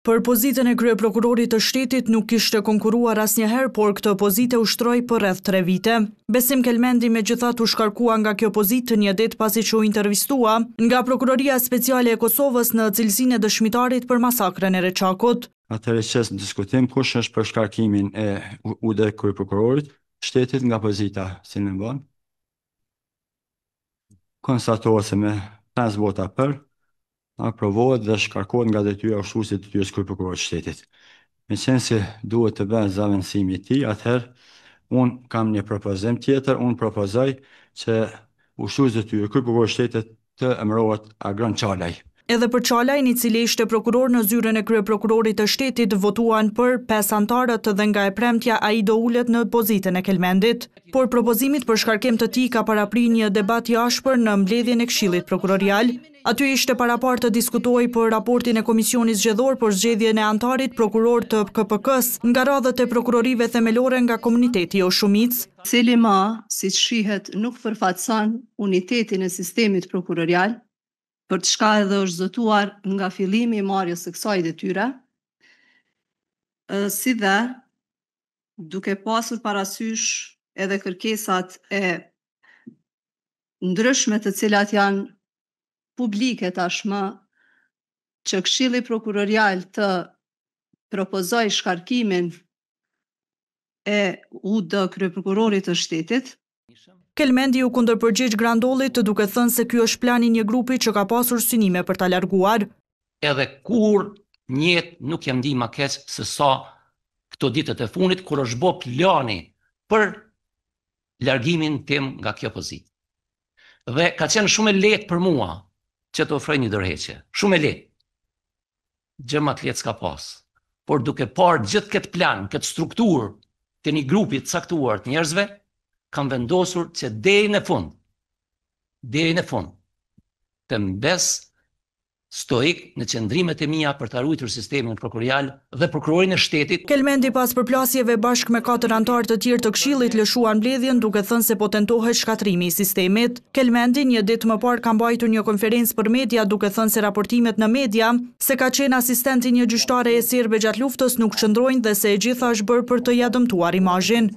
Për pozitën e kryeprokurorit të shtetit nuk kishte konkuruar asnjëherë, por këtë pozitë ushtroi për rreth 3 vite. Besim Kelmendi megjithatë u shkarkua nga kjo pozitë një ditë pasi që u intervistua nga Prokuroria Speciale e Kosovës në cilësinë e dëshmitarit për masakrën e Reçakut. Atëherë qes në diskutim kush është për shkarkimin e UD kryeprokurorit shtetit nga pozita si në bën. Konstatohet se me 5 vota për aprovohet dhe shkarkohet nga detyra ushtuese e detyrës kryeprokurorit të shtetit. Me qenë se duhet të bëhet zavendësimi i tij, atëherë unë kam një propozim tjetër, unë propozoj që ushtuesi i detyrës kryeprokurorit të shtetit të emërohet Agron Çalaj. Edhe për Çalajin, i cili ishte prokuror në zyrën e kryeprokurorit të shtetit, votuan për 5 anëtarët dhe nga e premtja ai do ulet në pozitën e Kelmendit. Por propozimit për shkarkim të tij ka paraprir një debat i ashpër në mbledhjen e Këshillit Prokurorial. Aty ishte parapartë të diskutohej për raportin e Komisionit Zgjedhor për zgjedhjen e anëtarit prokuror të KPK-s nga radhët e prokurorive themelore nga komuniteti jo shumicë. Cili ma, siç shihet, nuk përfaqëson unitetin e sistemit prokurorial, për të shka edhe është zëtuar nga fillimi i marrjes së kësaj detyre, si dhe duke pasur parasysh edhe kërkesat e ndryshme të cilat janë publike tashmë, që Këshilli Prokurorial të propozoj shkarkimin e UD kryeprokurorit të shtetit. Kelmendi u kundërpërgjigj Grandollit duke thënë se ky është plani një grupi që ka pasur synime për ta larguar. Edhe kur njët nuk jam di ma keq se sa këto ditët e funit kur është bë plani për largimin tim nga kjo pozitë. Dhe ka qenë shumë e lehtë për mua që të ofroj një dorëheqje. Shumë e lehtë. Gjë më të lehtë s'ka pas. Por duke parë gjithë këtë plan, këtë strukturë të një grupi të caktuar të njerëzve, kam vendosur që deri në fund, të mbes stoik në qëndrimet e mia për të ruajtur sistemin prokurorial dhe prokurorin e shtetit. Kelmendi pas përplasjeve bashkë me 4 anëtar të tjerë të Këshillit lëshuan mbledhjen duke thënë se po tentohet shkatrimi i sistemit. Kelmendi një ditë më parë ka mbajtur një konferencë për media duke thënë se raportimet në media se ka qenë asistenti një gjyqtare e serbe gjatë luftës nuk qëndrojnë dhe se e gjitha është bërë për të ja dëmtuar imazhin.